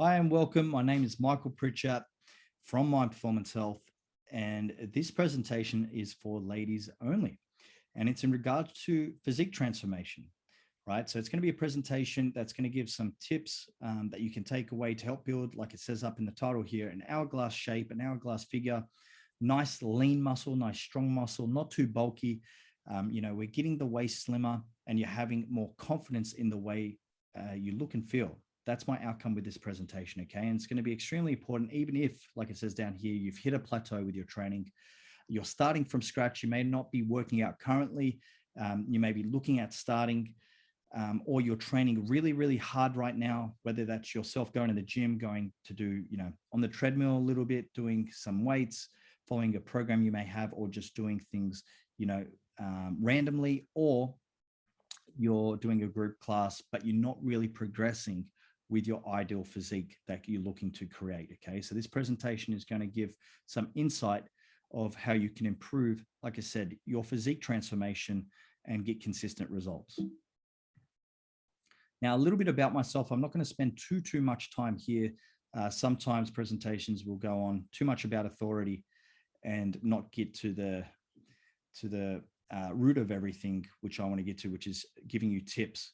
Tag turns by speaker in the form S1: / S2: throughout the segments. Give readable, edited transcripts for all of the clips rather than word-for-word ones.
S1: Hi and welcome. My name is Michael Pritchett from My Performance Health, and this presentation is for ladies only, and it's in regards to physique transformation, right? So it's going to be a presentation that's going to give some tips that you can take away to help build, like it says up in the title here, an hourglass shape, an hourglass figure, nice lean muscle, nice strong muscle, not too bulky. We're getting the waist slimmer and you're having more confidence in the way you look and feel. That's my outcome with this presentation, okay? And it's going to be extremely important, even if, like it says down here, you've hit a plateau with your training, you're starting from scratch, you may not be working out currently, you may be looking at starting, or you're training really, really hard right now, whether that's yourself going to the gym, going to do, on the treadmill a little bit, doing some weights, following a program you may have, or just doing things, randomly, or you're doing a group class, but you're not really progressing with your ideal physique that you're looking to create. Okay, so this presentation is going to give some insight of how you can improve, like I said, your physique transformation and get consistent results. Now, a little bit about myself. I'm not going to spend too much time here. Sometimes presentations will go on too much about authority and not get to the root of everything, which I want to get to, which is giving you tips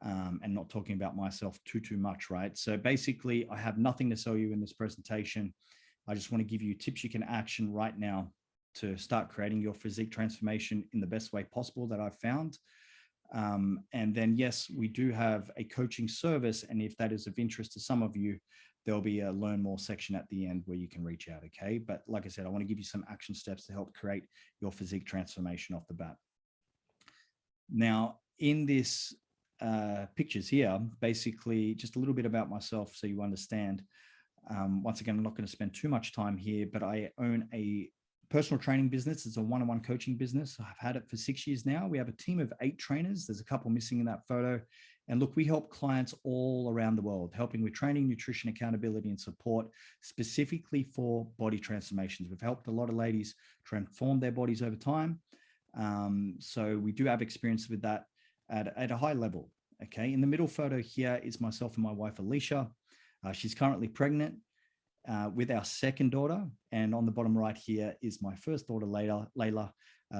S1: and not talking about myself too much, right? So basically, I have nothing to sell you in this presentation. I just want to give you tips you can action right now to start creating your physique transformation in the best way possible that I've found. And then, yes, we do have a coaching service. And if that is of interest to some of you, there'll be a learn more section at the end where you can reach out. Okay. But like I said, I want to give you some action steps to help create your physique transformation off the bat. Now, in this pictures here, basically just a little bit about myself so you understand. Once again, I'm not going to spend too much time here, but I own a personal training business. It's a one-on-one coaching business. I've had it for 6 years now. We have a team of 8 trainers. There's a couple missing in that photo. And look, we help clients all around the world, helping with training, nutrition, accountability, and support specifically for body transformations. We've helped a lot of ladies transform their bodies over time. So we do have experience with that at a high level. Okay. In the middle photo here is myself and my wife, Alicia. She's currently pregnant with our second daughter. And on the bottom right here is my first daughter, Layla,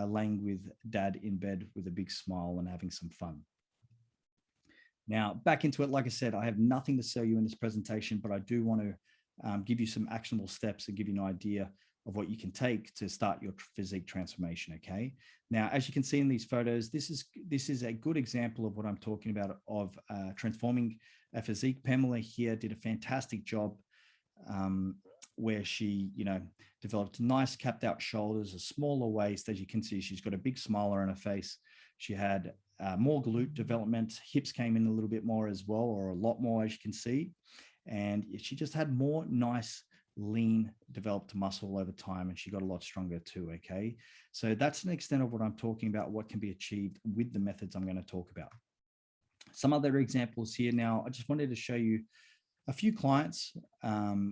S1: laying with dad in bed with a big smile and having some fun. Now, back into it. Like I said, I have nothing to sell you in this presentation, but I do want to give you some actionable steps and give you an idea of what you can take to start your physique transformation. Okay. Now, as you can see in these photos, this is a good example of what I'm talking about of transforming a physique. Pamela here did a fantastic job where she, developed nice capped out shoulders, a smaller waist. As you can see, she's got a big smile on her face. She had more glute development. Hips came in a little bit more as well, or a lot more, as you can see. And she just had more nice, lean, developed muscle over time, and she got a lot stronger too. Okay. So that's an extent of what I'm talking about, what can be achieved with the methods I'm going to talk about. Some other examples here. Now, I just wanted to show you a few clients.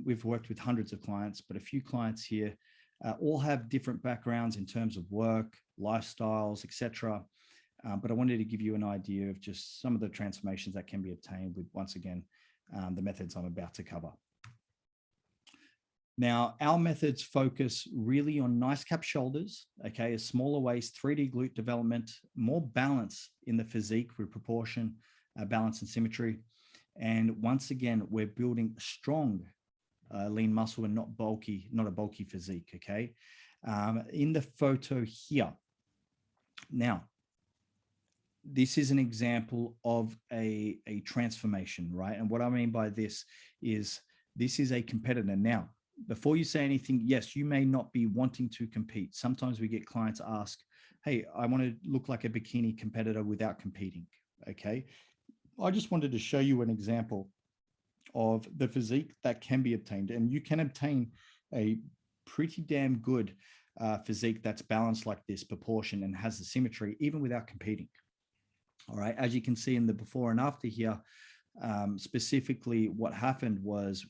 S1: We've worked with hundreds of clients, but a few clients here all have different backgrounds in terms of work, lifestyles, etc. But I wanted to give you an idea of just some of the transformations that can be obtained with, once again, the methods I'm about to cover. Now, our methods focus really on nice cap shoulders, okay, a smaller waist, 3D glute development, more balance in the physique with proportion, balance and symmetry. And once again, we're building strong, lean muscle and not a bulky physique, okay? In the photo here. Now, this is an example of a transformation, right? And what I mean by this is a competitor. Now, before you say anything, yes, you may not be wanting to compete. Sometimes we get clients ask, hey, I want to look like a bikini competitor without competing, okay? I just wanted to show you an example of the physique that can be obtained. And you can obtain a pretty damn good physique that's balanced like this, proportion, and has the symmetry even without competing. All right, as you can see in the before and after here, specifically what happened was,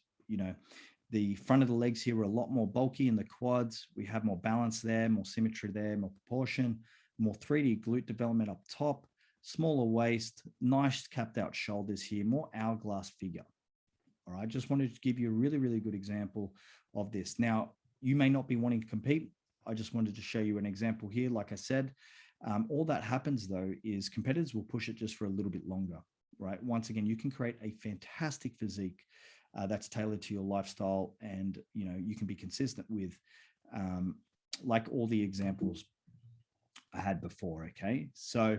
S1: the front of the legs here were a lot more bulky in the quads. We have more balance there, more symmetry there, more proportion, more 3D glute development up top, smaller waist, nice capped out shoulders here, more hourglass figure. All right. Just wanted to give you a really, really good example of this. Now, you may not be wanting to compete. I just wanted to show you an example here. Like I said, all that happens though is competitors will push it just for a little bit longer, right? Once again, you can create a fantastic physique that's tailored to your lifestyle, and you can be consistent with, like all the examples I had before. Okay, so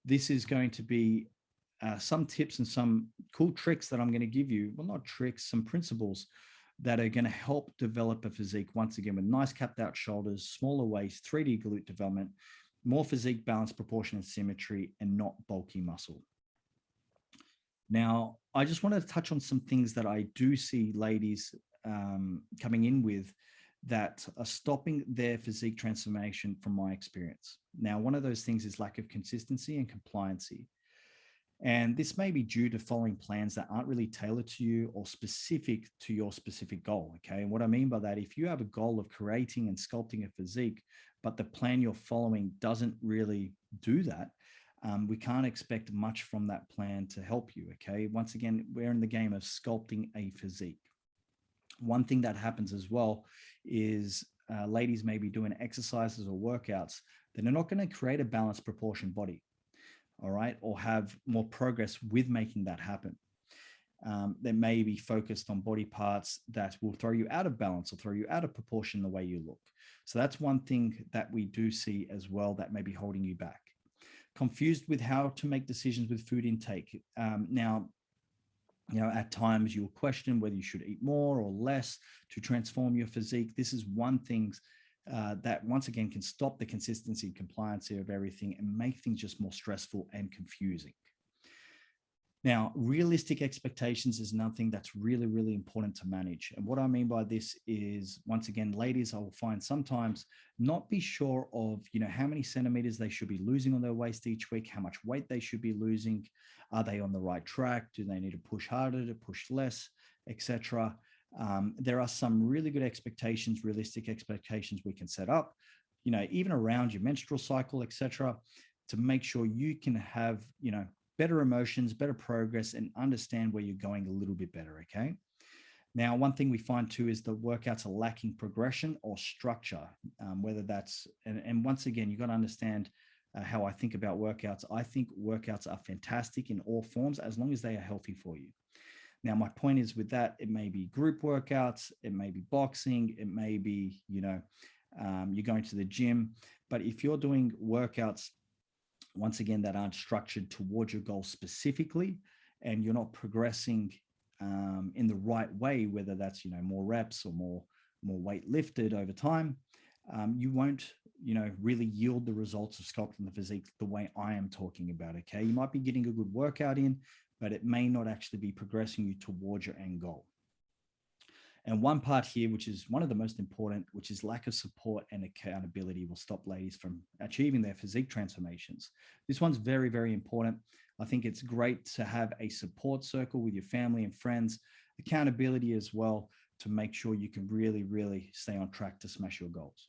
S1: this is going to be some tips and some cool tricks that I'm going to give you. Well, not tricks, some principles that are going to help develop a physique, once again, with nice capped out shoulders, smaller waist, 3D glute development, more physique balance, proportion, and symmetry, and not bulky muscle. Now, I just wanted to touch on some things that I do see ladies coming in with that are stopping their physique transformation from my experience. Now, one of those things is lack of consistency and compliancy. And this may be due to following plans that aren't really tailored to you or specific to your specific goal. Okay. And what I mean by that, if you have a goal of creating and sculpting a physique, but the plan you're following doesn't really do that, we can't expect much from that plan to help you. Okay. Once again, we're in the game of sculpting a physique. One thing that happens as well is ladies may be doing exercises or workouts that are not going to create a balanced proportion body. All right, or have more progress with making that happen. They may be focused on body parts that will throw you out of balance or throw you out of proportion the way you look. So that's one thing that we do see as well that may be holding you back. Confused with how to make decisions with food intake. Now, at times you'll question whether you should eat more or less to transform your physique. This is one thing that once again can stop the consistency and compliance of everything and make things just more stressful and confusing. Now, realistic expectations is another thing that's really, really important to manage. And what I mean by this is, once again, ladies, I will find sometimes not be sure of, how many centimeters they should be losing on their waist each week, how much weight they should be losing. Are they on the right track? Do they need to push harder, to push less, etc.? There are some really good expectations, realistic expectations we can set up, even around your menstrual cycle, etc., to make sure you can have, better emotions, better progress, and understand where you're going a little bit better. Okay. Now, one thing we find too is the workouts are lacking progression or structure, whether that's, and once again, you got to understand how I think about workouts. I think workouts are fantastic in all forms as long as they are healthy for you. Now, my point is with that, it may be group workouts, it may be boxing, it may be, you're going to the gym. But if you're doing workouts, once again, that aren't structured towards your goal specifically, and you're not progressing in the right way, whether that's, more reps or more weight lifted over time, you won't, really yield the results of sculpting the physique the way I am talking about. Okay. You might be getting a good workout in, but it may not actually be progressing you towards your end goal. And one part here, which is one of the most important, which is lack of support and accountability, will stop ladies from achieving their physique transformations. This one's very, very important. I think it's great to have a support circle with your family and friends, accountability as well, to make sure you can really, really stay on track to smash your goals.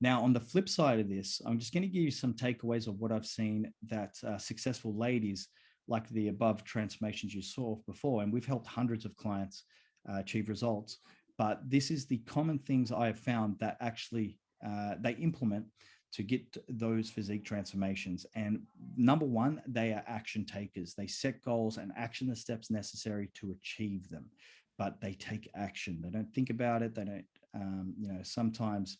S1: Now, on the flip side of this, I'm just going to give you some takeaways of what I've seen that successful ladies, like the above transformations you saw before, and we've helped hundreds of clients achieve results. But this is the common things I have found that actually they implement to get those physique transformations. And number one, they are action takers. They set goals and action the steps necessary to achieve them, but they take action. They don't think about it. They don't, sometimes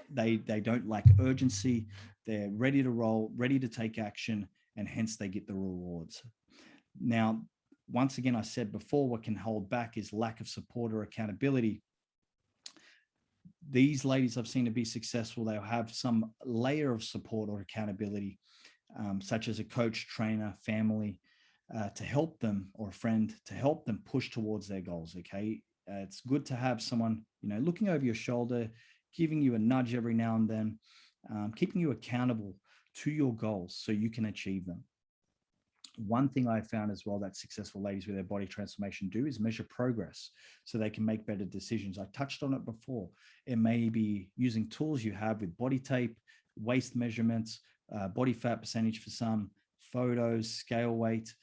S1: they don't lack urgency. They're ready to roll, ready to take action, and hence they get the rewards. Now, once again, I said before, what can hold back is lack of support or accountability. These ladies I've seen to be successful, they'll have some layer of support or accountability, such as a coach, trainer, family, to help them, or a friend to help them push towards their goals. Okay. It's good to have someone, looking over your shoulder, giving you a nudge every now and then, keeping you accountable to your goals so you can achieve them. One thing I found as well that successful ladies with their body transformation do is measure progress so they can make better decisions. I touched on it before. It may be using tools you have with body tape, waist measurements, body fat percentage for some, photos, scale weight,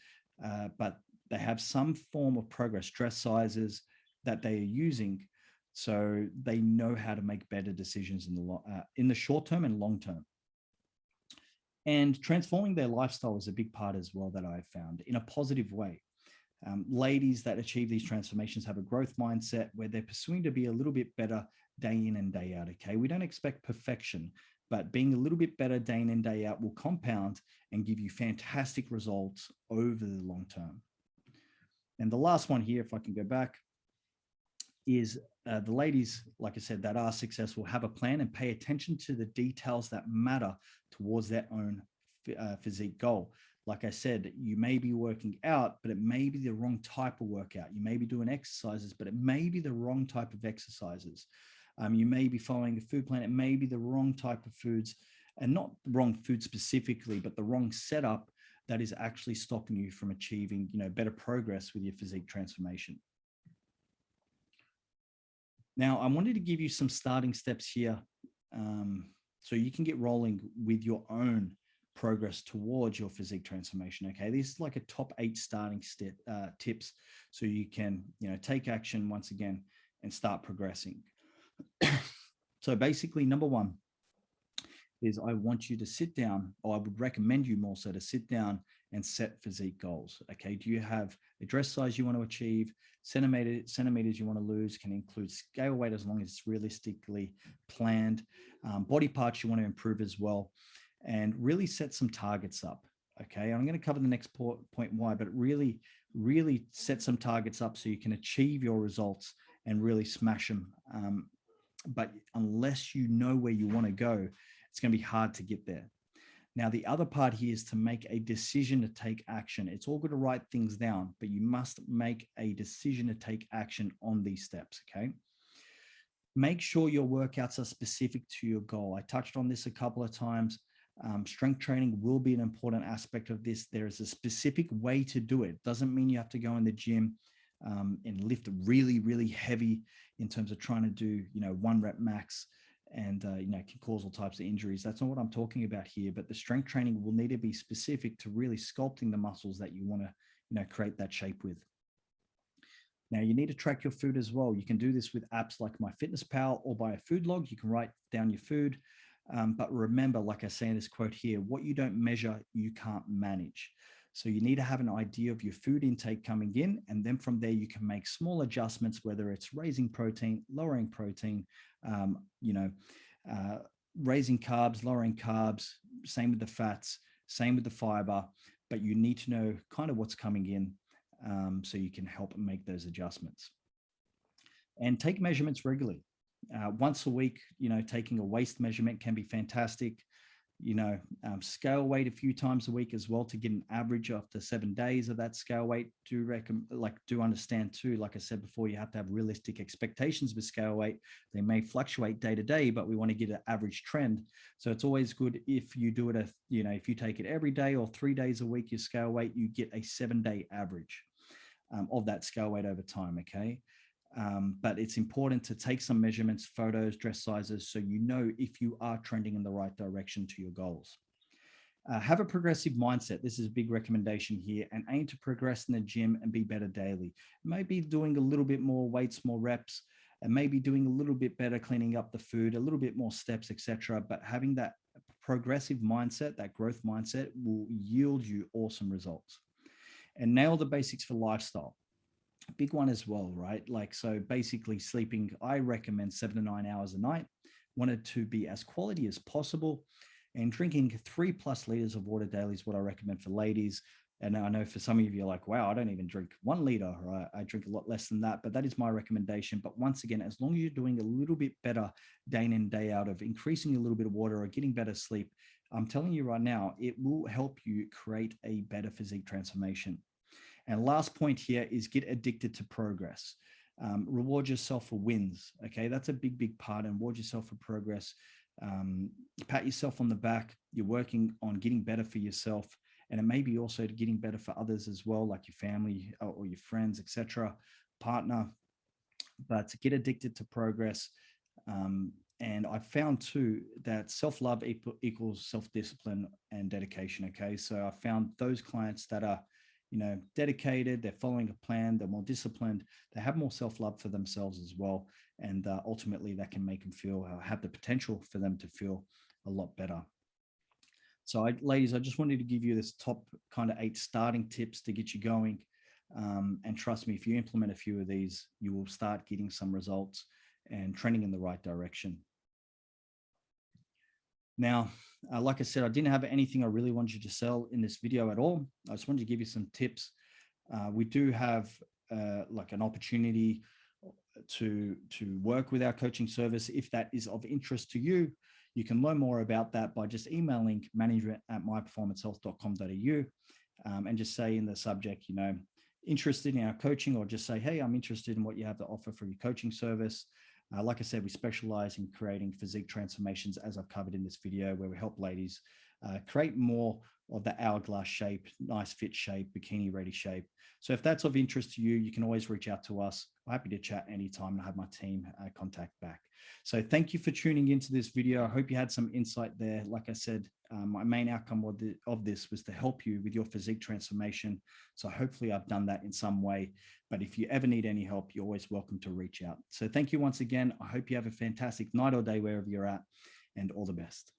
S1: but they have some form of progress, dress sizes that they are using, so they know how to make better decisions in the short term and long term. And transforming their lifestyle is a big part as well that I've found in a positive way. Ladies that achieve these transformations have a growth mindset where they're pursuing to be a little bit better day in and day out. Okay. We don't expect perfection, but being a little bit better day in and day out will compound and give you fantastic results over the long term. And the last one here, if I can go back, is the ladies, like I said, that are successful have a plan and pay attention to the details that matter towards their own physique goal. Like I said, you may be working out, but it may be the wrong type of workout. You may be doing exercises, but it may be the wrong type of exercises. You may be following a food plan. It may be the wrong type of foods, and not the wrong food specifically, but the wrong setup that is actually stopping you from achieving, better progress with your physique transformation. Now, I wanted to give you some starting steps here so you can get rolling with your own progress towards your physique transformation. Okay, this is like a top 8 starting tips so you can take action once again and start progressing. So basically, number 1 is I want you to sit down, or I would recommend you more so to sit down and set physique goals. Okay, do you have a dress size you want to achieve? Centimeters you want to lose, can include scale weight as long as it's realistically planned. Body parts you want to improve as well, and really set some targets up. Okay, I'm going to cover the next point why, but really set some targets up so you can achieve your results and really smash them. But unless you know where you want to go, it's going to be hard to get there. Now, the other part here is to make a decision to take action. It's all good to write things down, but you must make a decision to take action on these steps, okay? Make sure your workouts are specific to your goal. I touched on this a couple of times. Strength training will be an important aspect of this. There is a specific way to do it. Doesn't mean you have to go in the gym and lift really, really heavy in terms of trying to do, 1 rep max and, can cause all types of injuries. That's not what I'm talking about here, but the strength training will need to be specific to really sculpting the muscles that you want to, create that shape with. Now, you need to track your food as well. You can do this with apps like MyFitnessPal or by a food log. You can write down your food. But remember, like I say in this quote here, what you don't measure, you can't manage. So you need to have an idea of your food intake coming in, and then from there you can make small adjustments, whether it's raising protein, lowering protein, raising carbs, lowering carbs, same with the fats, same with the fiber, but you need to know kind of what's coming in so you can help make those adjustments. And take measurements regularly. Once a week, taking a waist measurement can be fantastic. Scale weight a few times a week as well to get an average after 7 days of that scale weight. Do understand too, like I said before, you have to have realistic expectations with scale weight. They may fluctuate day to day, but we want to get an average trend. So it's always good if you do it, if you take it every day or 3 days a week, your scale weight, you get a 7-day average of that scale weight over time. Okay. But it's important to take some measurements, photos, dress sizes, so you know if you are trending in the right direction to your goals. Have a progressive mindset. This is a big recommendation here, and aim to progress in the gym and be better daily. Maybe doing a little bit more weights, more reps, and maybe doing a little bit better cleaning up the food, a little bit more steps, etc. But having that progressive mindset, that growth mindset, will yield you awesome results. And nail the basics for lifestyle. Big one as well, right? So basically sleeping, I recommend 7 to 9 hours a night. Want it to be as quality as possible, and drinking 3+ liters of water daily is what I recommend for ladies. And I know for some of you are like, wow, I don't even drink 1 liter, or I drink a lot less than that, but that is my recommendation. But once again, as long as you're doing a little bit better day in and day out of increasing a little bit of water or getting better sleep, I'm telling you right now, it will help you create a better physique transformation. And last point here is get addicted to progress. Reward yourself for wins. Okay, that's a big part. And reward yourself for progress. Pat yourself on the back. You're working on getting better for yourself, and it may be also getting better for others as well, like your family or your friends, etc., partner. But get addicted to progress. And I found too that self-love equals self-discipline and dedication. Okay, so I found those clients that are dedicated, they're following a plan, they're more disciplined, they have more self-love for themselves as well. And ultimately that can make them feel, have the potential for them to feel a lot better. So ladies, I just wanted to give you this top kind of 8 starting tips to get you going. And trust me, if you implement a few of these, you will start getting some results and trending in the right direction. Now, like I said, I didn't have anything I really wanted you to sell in this video at all. I just wanted to give you some tips. We do have like an opportunity to work with our coaching service. If that is of interest to you, you can learn more about that by just emailing management@myperformancehealth.com.au and just say in the subject, interested in our coaching, or just say, hey, I'm interested in what you have to offer for your coaching service. Like I said, we specialize in creating physique transformations, as I've covered in this video, where we help ladies create more of the hourglass shape, nice fit shape, bikini ready shape. So if that's of interest to you, you can always reach out to us. I'm happy to chat anytime and have my team contact back. So thank you for tuning into this video. I hope you had some insight there. Like I said, my main outcome of this was to help you with your physique transformation. So hopefully I've done that in some way. But if you ever need any help, you're always welcome to reach out. So thank you once again. I hope you have a fantastic night or day wherever you're at, and all the best.